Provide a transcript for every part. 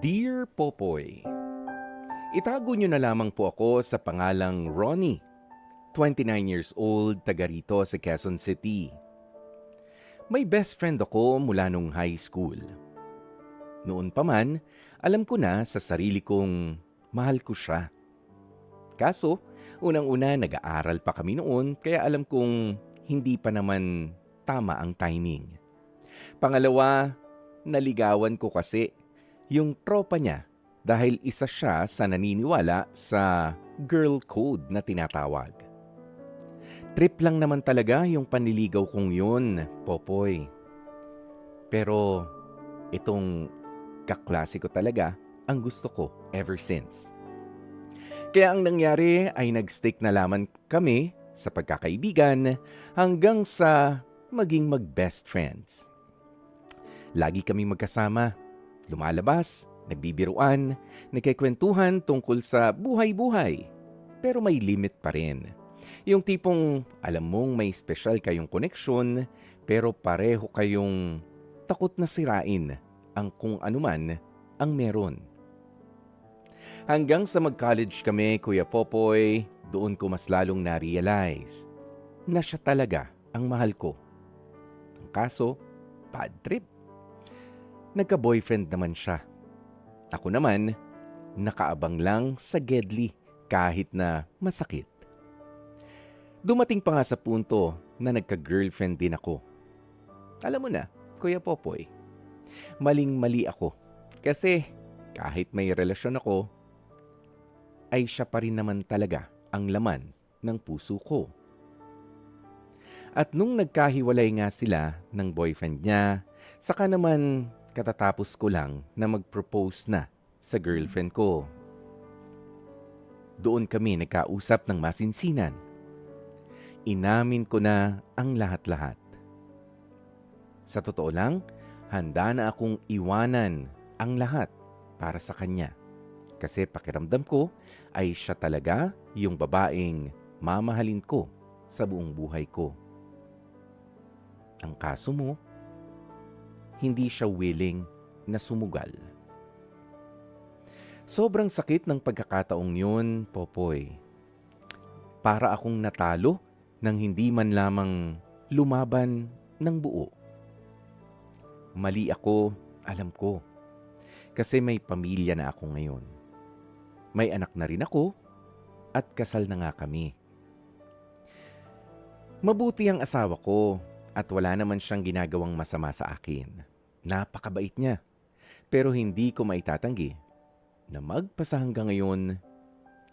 Dear Popoy, itago niyo na lamang po ako sa pangalang Ronnie, 29 years old, taga rito sa Quezon City. May best friend ako mula nung high school. Noon pa man, alam ko na sa sarili kong mahal ko siya. Kaso, unang-una nag-aaral pa kami noon kaya alam kong hindi pa naman tama ang timing. Pangalawa, naligawan ko kasi yung tropa niya dahil isa siya sa naniniwala sa girl code na tinatawag. Trip lang naman talaga yung panliligaw kong yun, Popoy. Pero itong kaklase ko talaga ang gusto ko ever since. Kaya ang nangyari ay nag-stick na lamang kami sa pagkakaibigan hanggang sa maging mag-best friends. Lagi kami magkasama, lumalabas, nagbibiruan, nagkikwentuhan tungkol sa buhay-buhay. Pero may limit pa rin. Yung tipong alam mong may special kayong koneksyon pero pareho kayong takot na sirain ang kung anuman ang meron. Hanggang sa mag-college kami, Kuya Popoy, doon ko mas lalong na-realize na siya talaga ang mahal ko. Ang kaso, bad trip. Nagka-boyfriend naman siya. Ako naman, nakaabang lang sa gedli kahit na masakit. Dumating pa nga sa punto na nagka-girlfriend din ako. Alam mo na, Kuya Popoy, maling-mali ako. Kasi kahit may relasyon ako, ay siya pa rin naman talaga ang laman ng puso ko. At nung nagkahiwalay nga sila ng boyfriend niya, saka naman katatapos ko lang na mag-propose na sa girlfriend ko. Doon kami nagkausap ng masinsinan. Inamin ko na ang lahat-lahat. Sa totoo lang, handa na akong iwanan ang lahat para sa kanya. Kasi pakiramdam ko ay siya talaga yung babaeng mamahalin ko sa buong buhay ko. Ang kaso mo, hindi siya willing na sumugal. Sobrang sakit ng pagkakataong yun, Popoy. Para akong natalo nang hindi man lamang lumaban ng buo. Mali ako, alam ko. Kasi may pamilya na ako ngayon. May anak na rin ako at kasal na nga kami. Mabuti ang asawa ko at wala naman siyang ginagawang masama sa akin. Napakabait niya. Pero hindi ko maitatanggi na magpasa hanggang ngayon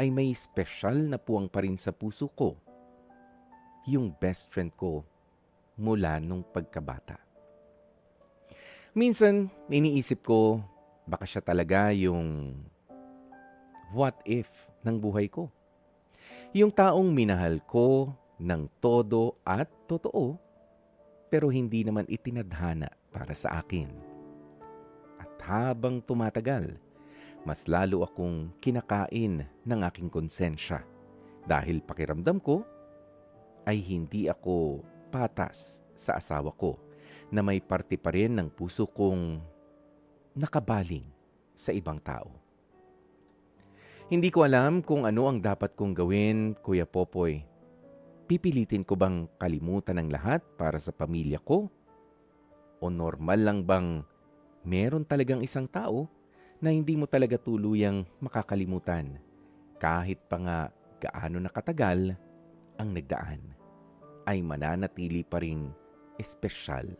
ay may espesyal na puwang pa rin sa puso ko. Yung best friend ko mula nung pagkabata. Minsan, iniisip ko, baka siya talaga yung what if ng buhay ko. Yung taong minahal ko ng todo at totoo, pero hindi naman itinadhana para sa akin. At habang tumatagal, mas lalo akong kinakain ng aking konsensya dahil pakiramdam ko ay hindi ako patas sa asawa ko na may parte pa rin ng puso kong nakabaling sa ibang tao. Hindi ko alam kung ano ang dapat kong gawin, Kuya Popoy. Pipilitin ko bang kalimutan ang lahat para sa pamilya ko? O normal lang bang meron talagang isang tao na hindi mo talaga tuluyang makakalimutan kahit pa nga gaano nakatagal ang nagdaan ay mananatili pa ring espesyal.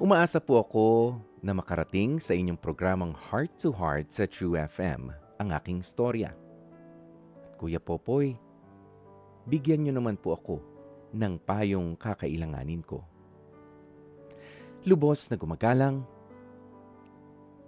Umaasa po ako na makarating sa inyong programang Heart to Heart sa True FM ang aking storya. At Kuya Popoy, bigyan niyo naman po ako ng payong kakailanganin ko. Lubos na gumagalang,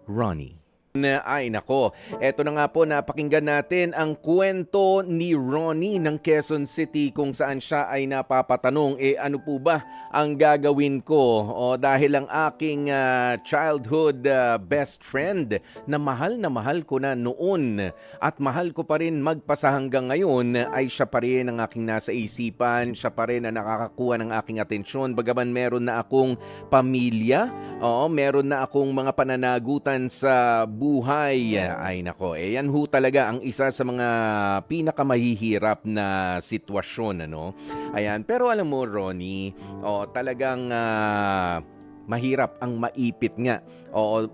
Ronnie. Ay nako, eto na nga po, napakinggan natin ang kwento ni Ronnie ng Quezon City kung saan siya ay napapatanong, ano po ba ang gagawin ko? O dahil ang aking childhood best friend na mahal ko na noon at mahal ko pa rin magpasa hanggang ngayon ay siya pa rin ang aking nasa isipan, siya pa rin ang nakakakuha ng aking atensyon. Bagaman meron na akong pamilya, meron na akong mga pananagutan sa buhay. Ay nako, yan ho talaga ang isa sa mga pinakamahihirap na sitwasyon, ano? Ayan, pero alam mo, Ronnie, talagang mahirap ang maipit nga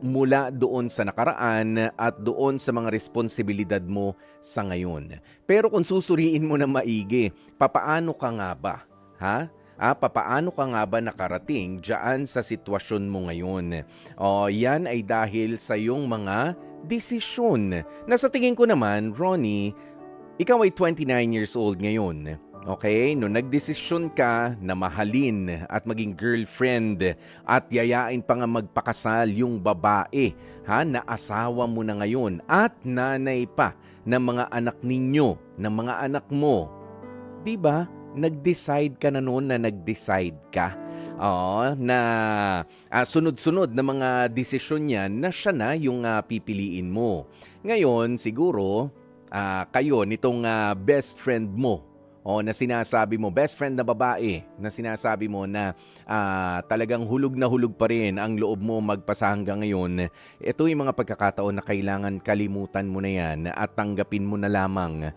mula doon sa nakaraan at doon sa mga responsibilidad mo sa ngayon. Pero kung susuriin mo na maigi, papaano ka nga ba? Ha? Papaano ka nga ba nakarating dyan sa sitwasyon mo ngayon? Yan ay dahil sa iyong mga desisyon. Na sa tingin ko naman, Ronnie, ikaw ay 29 years old ngayon. Okay? Noong nagdesisyon ka na mahalin at maging girlfriend at yayain pa nga magpakasal yung babae, na asawa mo na ngayon at nanay pa ng mga anak ninyo, ng mga anak mo. 'Di ba? Nag-decide ka na noon na nag-decide ka. Na sunod-sunod na mga desisyon yan na siya na yung pipiliin mo. Ngayon, siguro, kayo, nitong best friend mo, na sinasabi mo, best friend na babae, na sinasabi mo na talagang hulog na hulog pa rin ang loob mo magpasa hanggang ngayon, ito yung mga pagkakataon na kailangan kalimutan mo na yan at tanggapin mo na lamang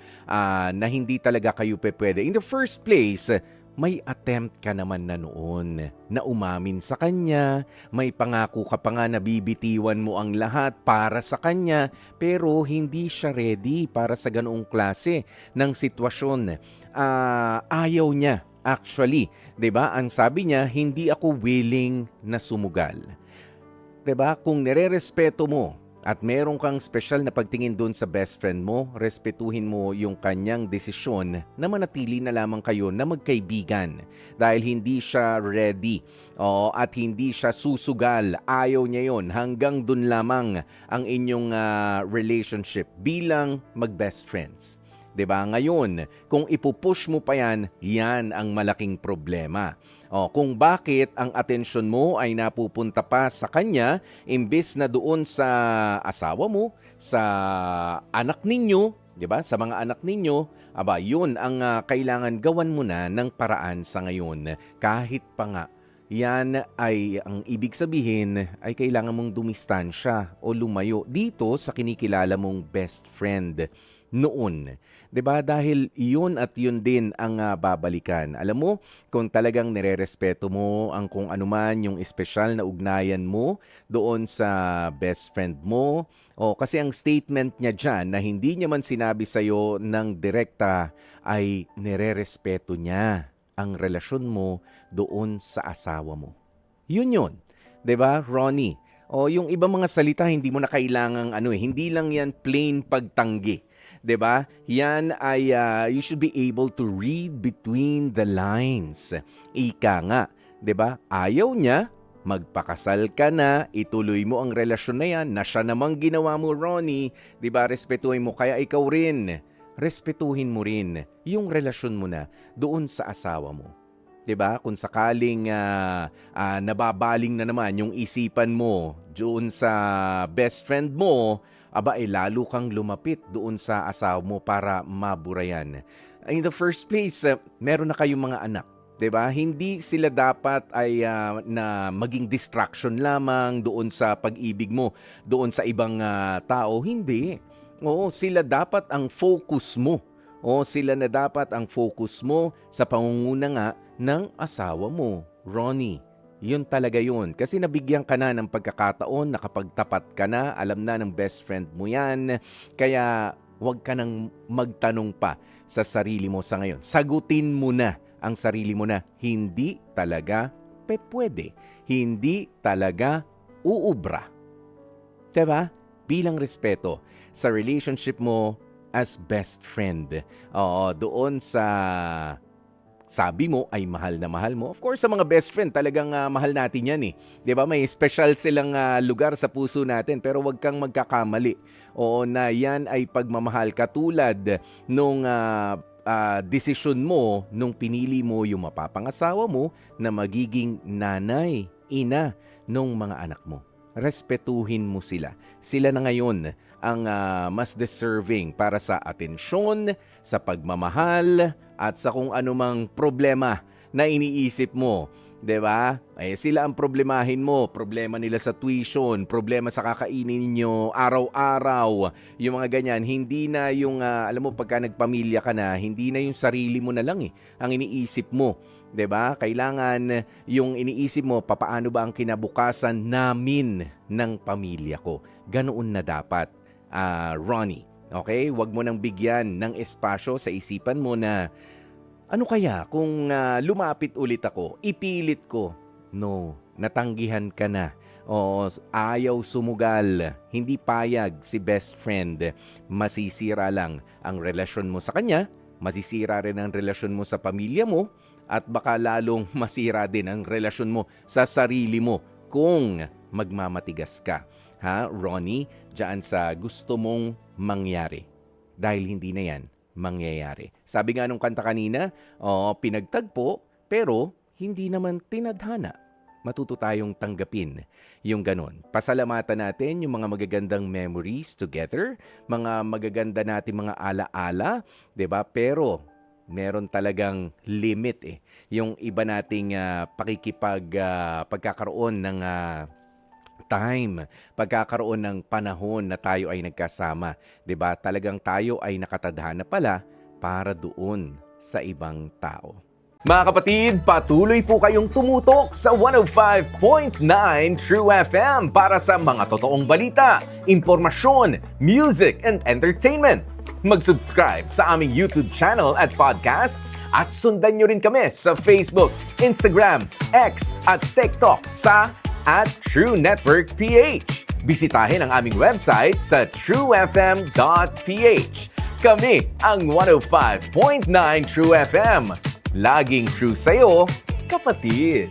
na hindi talaga kayo pwede. In the first place, may attempt ka naman na noon na umamin sa kanya, may pangako ka pa nga na bibitiwan mo ang lahat para sa kanya, pero hindi siya ready para sa ganoong klase ng sitwasyon. Ayaw niya, actually. 'Di ba? Ang sabi niya, hindi ako willing na sumugal. 'Di ba? Kung nirerespeto mo at meron kang special na pagtingin doon sa best friend mo, respetuhin mo yung kanyang desisyon na manatili na lamang kayo na magkaibigan dahil hindi siya ready at hindi siya susugal. Ayaw niya yon. Hanggang doon lamang ang inyong relationship bilang mag-best friends. 'Di ba? Ngayon, kung ipupush mo pa yan, yan ang malaking problema. Kung bakit ang atensyon mo ay napupunta pa sa kanya imbes na doon sa asawa mo, sa anak ninyo, 'di ba? Sa mga anak ninyo, yun ang kailangan gawan mo na ng paraan sa ngayon. Kahit pa nga yan ay ang ibig sabihin ay kailangan mong dumistansya o lumayo dito sa kinikilala mong best friend noon. 'Di ba? Dahil yun at yun din ang babalikan. Alam mo, kung talagang nirerespeto mo ang kung anuman yung espesyal na ugnayan mo doon sa best friend mo, kasi ang statement niya dyan na hindi niya man sinabi sa'yo ng direkta ay nirerespeto niya ang relasyon mo doon sa asawa mo. Yun yun. 'Di ba, Ronnie? Yung ibang mga salita hindi mo na kailangang hindi lang yan plain pagtanggi. 'Di ba? Yan ay you should be able to read between the lines. Ika nga, 'di ba? Ayaw niya, magpakasal ka na, ituloy mo ang relasyon na yan na siya namang ginawa mo, Ronnie. 'Di ba? Respetuhin mo, kaya ikaw rin. Respetuhin mo rin yung relasyon mo na doon sa asawa mo. 'Di ba? Kung sakaling nababaling na naman yung isipan mo doon sa best friend mo, lalo kang lumapit doon sa asawa mo para maburayan. In the first place, meron na kayong mga anak. 'Di ba? Hindi sila dapat ay na maging distraction lamang doon sa pag-ibig mo, doon sa ibang tao. Hindi. Sila dapat ang focus mo. Sila na dapat ang focus mo sa pangunguna nga ng asawa mo, Ronnie. Yun talaga yun. Kasi nabigyan ka na ng pagkakataon, nakapagtapat ka na, alam na ng best friend mo yan. Kaya huwag ka nang magtanong pa sa sarili mo sa ngayon. Sagutin mo na ang sarili mo na hindi talaga pwede. Hindi talaga uubra. Diba? Bilang respeto sa relationship mo as best friend. Doon sa sabi mo ay mahal na mahal mo. Of course, sa mga best friend, talagang mahal natin yan eh. 'Di ba? May special silang lugar sa puso natin, pero wag kang magkakamali. Oo, na yan ay pagmamahal katulad nung desisyon mo nung pinili mo yung mapapangasawa mo na magiging nanay, ina nung mga anak mo. Respetuhin mo sila. Sila na ngayon ang mas deserving para sa atensyon, sa pagmamahal, at sa kung anumang problema na iniisip mo. 'Di ba? Sila ang problemahin mo. Problema nila sa tuition, problema sa kakainin niyo araw-araw. Yung mga ganyan, hindi na yung, alam mo, pagka nagpamilya ka na, hindi na yung sarili mo na lang ang iniisip mo. 'Di ba? Kailangan yung iniisip mo, papaano ba ang kinabukasan namin ng pamilya ko? Ganoon na dapat, Ronnie. Okay? Huwag mo nang bigyan ng espasyo sa isipan mo na, ano kaya kung lumapit ulit ako, ipilit ko? No, natanggihan ka na. O ayaw sumugal, hindi payag si best friend. Masisira lang ang relasyon mo sa kanya, masisira rin ang relasyon mo sa pamilya mo, at baka lalong masira din ang relasyon mo sa sarili mo kung magmamatigas ka. Ha, Ronnie, dyan sa gusto mong mangyari. Dahil hindi na yan mangyayari. Sabi nga nung kanta kanina, pinagtagpo, pero hindi naman tinadhana. Matuto tayong tanggapin yung ganun. Pasalamatan natin yung mga magagandang memories together, mga magaganda natin mga alaala, 'di ba? Pero meron talagang limit yung iba nating pagkakaroon ng time, pagkakaroon ng panahon na tayo ay nagkasama. 'Di ba? Talagang tayo ay nakatadhana pala para doon sa ibang tao. Mga kapatid, patuloy po kayong tumutok sa 105.9 True FM para sa mga totoong balita, impormasyon, music, and entertainment. Mag-subscribe sa aming YouTube channel at podcasts at sundan nyo rin kami sa Facebook, Instagram, X at TikTok sa @True Network PH. Bisitahin ang aming website sa truefm.ph. Kami ang 105.9 True FM. Laging true sa'yo, kapatid.